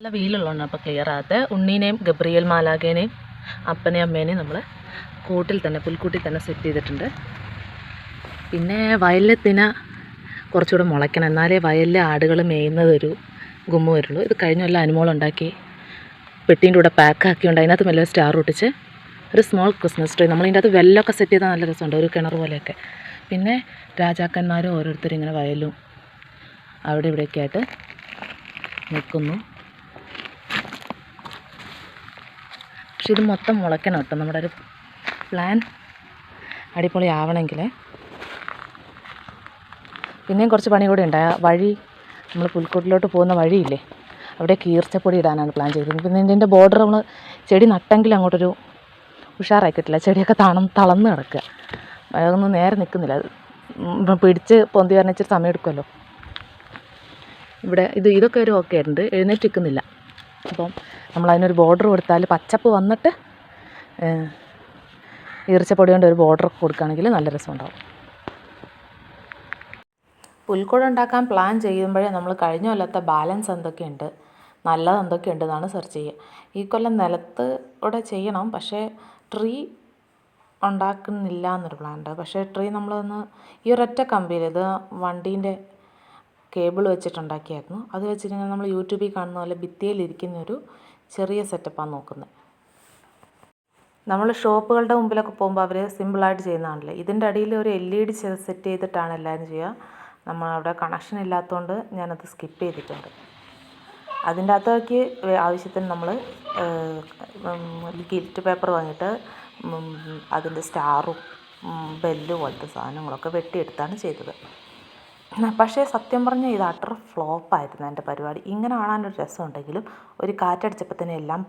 നല്ല വെയിലുള്ളതാണ് അപ്പോൾ ക്ലിയർ ആകാത്ത ഉണ്ണീനെയും ഗബ്രിയേൽ മാലാഖേനെയും അപ്പനെയും അമ്മേനെയും നമ്മൾ കൂട്ടിൽ തന്നെ പുൽക്കൂട്ടിൽ തന്നെ സെറ്റ് ചെയ്തിട്ടുണ്ട്. പിന്നെ വയലിൽ കുറച്ചുകൂടെ മുളയ്ക്കണം, എന്നാലേ വയലിലെ ആടുകൾ മേയുന്നതൊരു ഗുമ്മ വരുള്ളൂ. ഇത് കഴിഞ്ഞ കൊല്ലം അനുമോളുണ്ടാക്കി പെട്ടീൻ്റെ കൂടെ പാക്കാക്കിയുണ്ട്. അതിനകത്ത് മെല്ലെ സ്റ്റാർ ഒട്ടിച്ച് ഒരു സ്മോൾ ക്രിസ്മസ് ട്രീ. നമ്മളിതിൻ്റെ അകത്ത് വെല്ലമൊക്കെ സെറ്റ് ചെയ്താൽ നല്ല രസമുണ്ട്, ഒരു കിണർ പോലെയൊക്കെ. പിന്നെ രാജാക്കന്മാരും ഓരോരുത്തരും ഇങ്ങനെ വയലും അവിടെ ഇവിടെയൊക്കെ ആയിട്ട് നിൽക്കുന്നു. പക്ഷെ ഇത് മൊത്തം മുളയ്ക്കണം കേട്ടോ, നമ്മുടെ ഒരു പ്ലാൻ അടിപൊളി ആവണമെങ്കിൽ. പിന്നെയും കുറച്ച് പണി കൂടെ ഉണ്ട്. ആ വഴി, നമ്മൾ പുൽക്കൂട്ടിലോട്ട് പോകുന്ന വഴിയില്ലേ, അവിടെ ഈർച്ചപ്പൊടി ഇടാനാണ് പ്ലാൻ ചെയ്തിരുന്നത്. പിന്നെ ഇതിൻ്റെ ബോർഡർ നമ്മൾ ചെടി നട്ടെങ്കിൽ അങ്ങോട്ടൊരു ഉഷാറായി കിട്ടില്ല, ചെടിയൊക്കെ തളർന്ന് കിടക്കുക, അതൊന്നും നേരെ നിൽക്കുന്നില്ല. അത് പിടിച്ച് പൊന്തി വരണ ഇച്ചിരി സമയം എടുക്കുമല്ലോ. ഇവിടെ ഇതൊക്കെ ഒരു ഓക്കെ ആയിട്ടുണ്ട്, എഴുന്നേറ്റ് നിൽക്കുന്നില്ല. അപ്പം നമ്മളതിനൊരു ബോർഡർ കൊടുത്താൽ പച്ചപ്പ് വന്നിട്ട് ഈർച്ചപ്പൊടി കൊണ്ട് ഒരു ബോർഡർ കൊടുക്കുകയാണെങ്കിൽ നല്ല രസമുണ്ടാവും. പുൽക്കൂട് ഉണ്ടാക്കാൻ പ്ലാൻ ചെയ്യുമ്പോഴേ നമ്മൾ കഴിഞ്ഞ കൊല്ലത്തെ ബാലൻസ് എന്തൊക്കെയുണ്ട്, നല്ലത് എന്തൊക്കെയുണ്ട് എന്നാണ് സെർച്ച് ചെയ്യുക. ഈ കൊല്ലം നിലത്ത് ഇവിടെ ചെയ്യണം, പക്ഷേ ട്രീ ഉണ്ടാക്കുന്നില്ല എന്നൊരു പ്ലാൻ ഉണ്ട്. പക്ഷേ ട്രീ നമ്മളൊന്ന് ഈ ഒരൊറ്റ കമ്പിയിൽ, ഇത് വണ്ടീൻ്റെ കേബിൾ വെച്ചിട്ടുണ്ടാക്കിയായിരുന്നു. അത് വെച്ചിട്ടുണ്ടെങ്കിൽ നമ്മൾ യൂട്യൂബിൽ കാണുന്ന പോലെ ഭിത്തിയിലിരിക്കുന്നൊരു ചെറിയ സെറ്റപ്പാണ് നോക്കുന്നത്. നമ്മൾ ഷോപ്പുകളുടെ മുമ്പിലൊക്കെ പോകുമ്പോൾ അവർ സിമ്പിളായിട്ട് ചെയ്യുന്നതാണല്ലേ. ഇതിൻ്റെ അടിയിൽ ഒരു LED സെറ്റ് ചെയ്തിട്ടാണ് എല്ലാവരും ചെയ്യുക. നമ്മളവിടെ കണക്ഷൻ ഇല്ലാത്തതുകൊണ്ട് ഞാനത് സ്കിപ്പ് ചെയ്തിട്ടുണ്ട്. അതിൻ്റെ അകത്തേക്ക് ആവശ്യത്തിന് നമ്മൾ ഗിൽറ്റ് പേപ്പർ വാങ്ങിയിട്ട് അതിൻ്റെ സ്റ്റാറും ബെല്ല് പോലത്തെ സാധനങ്ങളൊക്കെ വെട്ടിയെടുത്താണ് ചെയ്തത്. പക്ഷേ സത്യം പറഞ്ഞാൽ ഇത് അട്ടർ ഫ്ലോപ്പായിരുന്നു എൻ്റെ പരിപാടി. ഇങ്ങനെ കാണാനൊരു രസമുണ്ടെങ്കിലും ഒരു കാറ്റടിച്ചപ്പോൾ തന്നെ എല്ലാം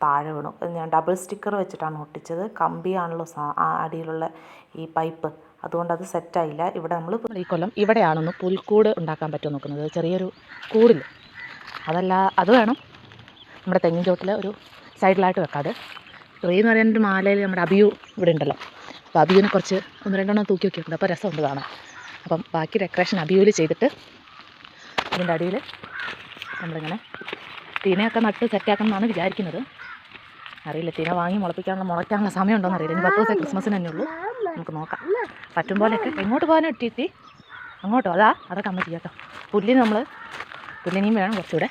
താഴെ വീണു. ഞാൻ ഡബിൾ സ്റ്റിക്കർ വെച്ചിട്ടാണ് ഒട്ടിച്ചത്. കമ്പിയാണല്ലോ അടിയിലുള്ള ഈ പൈപ്പ്, അതുകൊണ്ട് അത് സെറ്റായില്ല. ഇവിടെ നമ്മൾ ഈ കൊല്ലം ഇവിടെയാണൊന്ന് പുൽക്കൂട് ഉണ്ടാക്കാൻ പറ്റുമോ നോക്കുന്നത്, ചെറിയൊരു കൂടിൽ. അത് വേണം നമ്മുടെ തെങ്ങിൻ ചോട്ടിൽ ഒരു സൈഡിലായിട്ട് വെക്കാതെ. ട്രീ എന്ന് പറയുന്നൊരു മാലയിൽ നമ്മുടെ അബിയു ഇവിടെ ഉണ്ടല്ലോ, അപ്പോൾ അബിയുവിനെ കുറച്ച് 1-2 തൂക്കി വെക്കിയിട്ടുണ്ട്, അപ്പോൾ രസമുണ്ട് കാണാൻ. അപ്പം ബാക്കി ഡെക്കറേഷൻ അബിയൂല് ചെയ്തിട്ട് അതിൻ്റെ അടിയിൽ നമ്മളിങ്ങനെ തീനയൊക്കെ നട്ട് സെറ്റാക്കണം എന്നാണ് വിചാരിക്കുന്നത്. അറിയില്ല, തീന വാങ്ങി മുളയ്ക്കാനുള്ള സമയമുണ്ടോയെന്ന് അറിയില്ല. ഇനി 10 ദിവസം ക്രിസ്മസിന് തന്നെ ഉള്ളൂ, നമുക്ക് നോക്കാം. പറ്റും പോലെയൊക്കെ. എങ്ങോട്ട് പോകാനും ഇട്ടി അങ്ങോട്ടോ അതൊക്കെ അമ്മ ചെയ്യാം കേട്ടോ. പുല്ലിനിയും വേണം കുറച്ചുകൂടെ.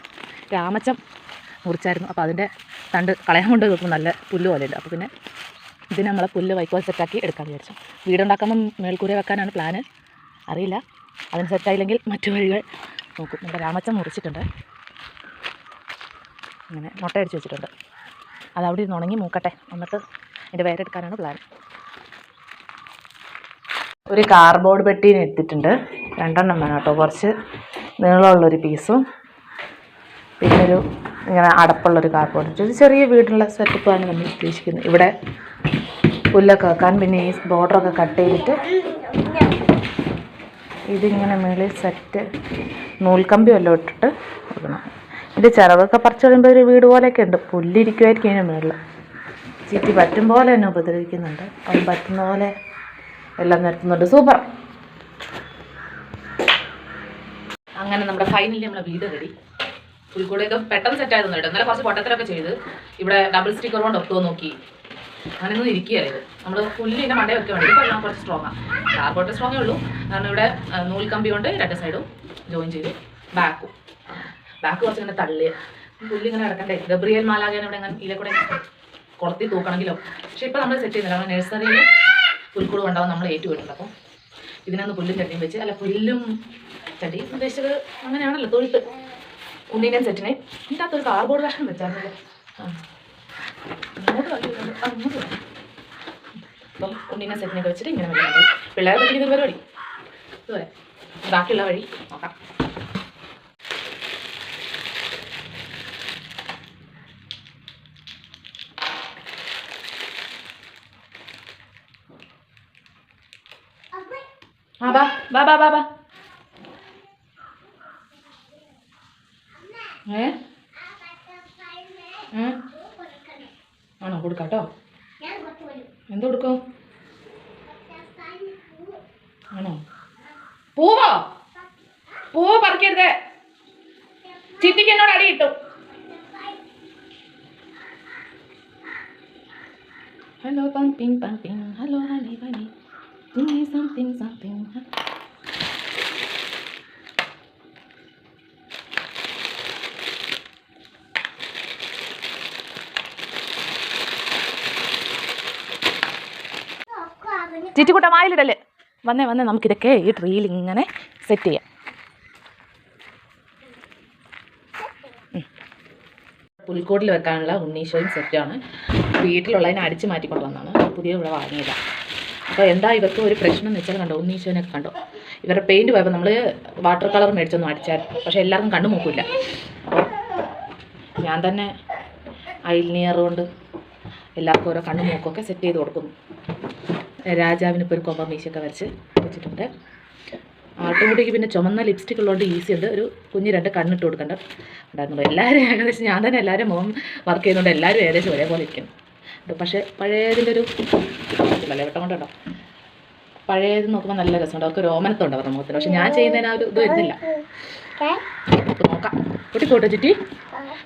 രാമച്ചം മുറിച്ചായിരുന്നു, അപ്പോൾ അതിൻ്റെ തണ്ട് കളയാൻ കൊണ്ട് വെക്കും, നല്ല പുല്ല് പോലെയുണ്ട്. അപ്പോൾ പിന്നെ ഇതിന് നമ്മളെ പുല്ല് വൈക്കോൽ സെറ്റാക്കി എടുക്കാൻ വിചാരിച്ചു. വീടുണ്ടാക്കുമ്പം മേൽക്കൂര വെക്കാനാണ് പ്ലാന്. അറിയില്ല, അതിന് സെറ്റായില്ലെങ്കിൽ മറ്റു വഴികൾ നോക്കും. നമ്മുടെ രാമച്ചം മുറിച്ചിട്ടുണ്ട്, അങ്ങനെ മുട്ടയടിച്ച് വെച്ചിട്ടുണ്ട്. അത് അവിടെ ഇരുന്ന് ഉണങ്ങി മൂക്കട്ടെ, എന്നിട്ട് അതിൻ്റെ വേരെടുക്കാനാണ് പ്ലാൻ. ഒരു കാർഡ്ബോർഡ് പെട്ടീനെ എടുത്തിട്ടുണ്ട്, 2 വേണം കേട്ടോ. കുറച്ച് നീളമുള്ളൊരു പീസും പിന്നെ ഇങ്ങനെ അടപ്പുള്ളൊരു കാർഡ്ബോർഡ്. ഒരു ചെറിയ വീടുള്ള സെറ്റപ്പാണ് നമ്മൾ ഉദ്ദേശിക്കുന്നത്. ഇവിടെ പുല്ലൊക്കെ വെക്കാൻ. പിന്നെ ഈ ബോർഡറൊക്കെ കട്ട് ചെയ്തിട്ട് ഇതിങ്ങനെ മേളിൽ സെറ്റ് നൂൽക്കമ്പി വല്ലതും ഇട്ടിട്ട് കൊടുക്കണം. ഇതിൻ്റെ ചിറകൊക്കെ പറിച്ച് കഴിയുമ്പോൾ ഒരു വീട് പോലെയൊക്കെ ഉണ്ട്. പുല്ലിരിക്കുമായിരിക്കും അതിന് മേളിൽ. ചീറ്റി പറ്റും പോലെ തന്നെ ഉപദ്രവിക്കുന്നുണ്ട്, അവൻ പറ്റുന്ന പോലെ എല്ലാം നിരത്തുന്നുണ്ട്. സൂപ്പർ. അങ്ങനെ നമ്മുടെ ഫൈനലി നമ്മളെ വീട് റെഡി. പുൽക്കൂടെയൊക്കെ പെട്ടെന്ന് സെറ്റായിരുന്നു കേട്ടോ. ഇന്നലെ കുറച്ച് പൊട്ടത്തരൊക്കെ ചെയ്ത് ഇവിടെ ഡബിൾ സ്റ്റിക്കർ കൊണ്ട് ഒട്ടുമോ നോക്കി അങ്ങനെയൊന്നും ഇരിക്കുകയായത്. നമ്മൾ പുല്ലിൻ്റെ മണ്ടേ വെക്കാൻ വേണ്ടി ഇപ്പോൾ എല്ലാം കുറച്ച് സ്ട്രോങ്ങാണ്. കാർബോട്ട് സ്ട്രോങ്ങേ ഉള്ളൂ, കാരണം ഇവിടെ നൂൽക്കമ്പി കൊണ്ട് 2 സൈഡും ജോയിൻ ചെയ്തു. ബാക്ക് കുറച്ച് ഇങ്ങനെ തള്ളിയ പുല്ലിങ്ങനെ കിടക്കണ്ടേ. ഗബ്രിയേൽ മാലാഖേനെ ഇവിടെ ഇങ്ങനെ ഇതിലെ കൂടെ കുളത്തി തൂക്കണമെങ്കിലോ. പക്ഷേ ഇപ്പോൾ നമ്മൾ സെറ്റ് ചെയ്യുന്നില്ല. നമ്മൾ നഴ്സറിയിൽ പുൽക്കൂട് ഉണ്ടാവും നമ്മൾ ഏറ്റുപോയിട്ടുണ്ട്. അപ്പം ഇതിനൊന്ന് പുല്ലും ചട്ടിയും വെച്ച്, അല്ല പുല്ലും ചട്ടിയും ഉദ്ദേശിച്ചത് അങ്ങനെയാണല്ലോ, തൊഴുത്ത് ഉണ്ണീനെയും സെറ്റിനെ. ഇതിൻ്റെ അകത്തൊരു കാർഡ്ബോർഡ് കഷ്ണം വെച്ചാൽ അങ്ങോട്ട് വേണം. അപ്പം ഉണ്ണീനെ സെറ്റിനൊക്കെ വെച്ചിട്ട് ഇങ്ങനെ വഴി പിള്ളേരെ പറ്റിക്കുന്ന പരിപാടി ഇതുവരെ. ബാക്കിയുള്ള വഴി നോക്കാം. ബാ ആണോ? കൊടുക്കാം കേട്ടോ. എന്ത് കൊടുക്കും? ആണോ? പൂവ് പറിക്കരുത്, ചിറ്റിക്ക് എന്നോട് അടി കിട്ടും. Hello pumping pumping, hello honey honey, something something. ചിറ്റിക്കുട്ട വായിലിടല്. വന്നേ നമുക്കിതൊക്കെ ഈ ട്രീയിൽ ഇങ്ങനെ സെറ്റ് ചെയ്യാം. പുൽക്കൂട്ടിൽ വെക്കാനുള്ള ഉണ്ണീശോയും സെറ്റാണ്. വീട്ടിലുള്ളതിനെ അടിച്ച് മാറ്റിക്കൊണ്ട് വന്നാണ്, പുതിയ ഇവിടെ വാങ്ങിയതാണ്. അപ്പോൾ എന്താ ഇവർക്ക് ഒരു പ്രശ്നം എന്ന് വെച്ചാൽ കണ്ടോ, ഉണ്ണീശോനൊക്കെ കണ്ടോ, ഇവരുടെ പെയിൻറ്റ് പോയപ്പോൾ നമ്മൾ വാട്ടർ കളർ മേടിച്ചൊന്നും അടിച്ചായിരുന്നു. പക്ഷേ എല്ലാവർക്കും കണ്ണു മൂക്കില്ല. അപ്പോൾ ഞാൻ തന്നെ ഐലിനിയർ കൊണ്ട് എല്ലാവർക്കും ഓരോ കണ്ണു മൂക്കൊക്കെ സെറ്റ് ചെയ്ത് കൊടുക്കുന്നു. രാജാവിനിപ്പോൾ ഒരു കൊമ്പം മീശയൊക്കെ വരച്ച് വെച്ചിട്ടുണ്ട്. ആട്ടുമുട്ടിക്ക് പിന്നെ ചുമന്ന ലിപ്സ്റ്റിക് ഉള്ളതുകൊണ്ട് ഈസി ഉണ്ട്. ഒരു കുഞ്ഞ് 2 കണ്ണിട്ട് കൊടുക്കണ്ട ഉണ്ടായിരുന്നുള്ളൂ. എല്ലാവരും ഏകദേശം ഞാൻ തന്നെ എല്ലാവരും മുഖം വർക്ക് ചെയ്യുന്നതുകൊണ്ട് എല്ലാവരും ഏകദേശം ഒരേപോലെ ഇരിക്കുന്നു. പക്ഷേ പഴയതിൻ്റെ ഒരു ഇല്ലല്ലേ വെട്ടം കൊണ്ടുണ്ടോ, പഴയത് നോക്കുമ്പോൾ നല്ല രസമുണ്ട്. അവർക്ക് രോമനത്തുണ്ട് അവരുടെ മുഖത്തിന്. പക്ഷെ ഞാൻ ചെയ്യുന്നതിന് ആ ഒരു ഇത് വരുന്നില്ല. നമുക്ക് നോക്കാം. പൊട്ടിക്കോട്ടെ ചുറ്റി.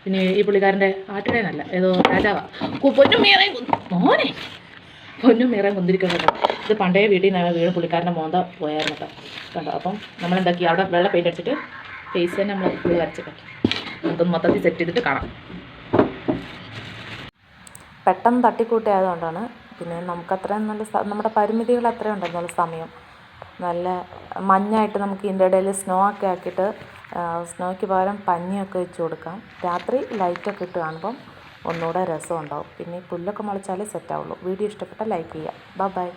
പിന്നെ ഈ പുള്ളിക്കാരൻ്റെ ആട്ടിടെ നല്ല ഏതോ രാജാവാ. പൊന്നും മീറയും മോനെ, പൊന്നും മീറയും കുന്തിരിക്കും കേട്ടോ. ഇത് പണ്ടേ വീട്ടിൽ നിന്ന് വീട് പുള്ളിക്കാരൻ്റെ മോന്ത പോയായിരുന്നു കേട്ടോ. കണ്ടോ, അപ്പം നമ്മളെന്താക്കി അവിടെ വെള്ള പെയിൻ്റ് അടിച്ചിട്ട് ഫേസ് തന്നെ നമ്മൾ ഫുൾ വരച്ചിട്ട് നമുക്കൊന്ന് മൊത്തത്തിൽ സെറ്റ് ചെയ്തിട്ട് കാണാം. പെട്ടെന്ന് തട്ടിക്കൂട്ടിയായതുകൊണ്ടാണ്. പിന്നെ നമുക്കത്രയും നല്ല നമ്മുടെ പരിമിതികൾ അത്രയും ഉണ്ടെന്നുള്ള സമയം. നല്ല മഞ്ഞായിട്ട് നമുക്ക് ഇതിൻ്റെ ഇടയിൽ സ്നോ ഒക്കെ ആക്കിയിട്ട് സ്നോയ്ക്ക് പകരം പഞ്ഞിയൊക്കെ വെച്ച് കൊടുക്കാം. രാത്രി ലൈറ്റൊക്കെ ഇട്ട് കാണുമ്പം ഒന്നുകൂടെ രസം ഉണ്ടാവും. പിന്നെ ഈ പുല്ലൊക്കെ മുളച്ചാലേ സെറ്റാവുള്ളൂ. വീഡിയോ ഇഷ്ടപ്പെട്ടാൽ ലൈക്ക് ചെയ്യുക. ബൈ.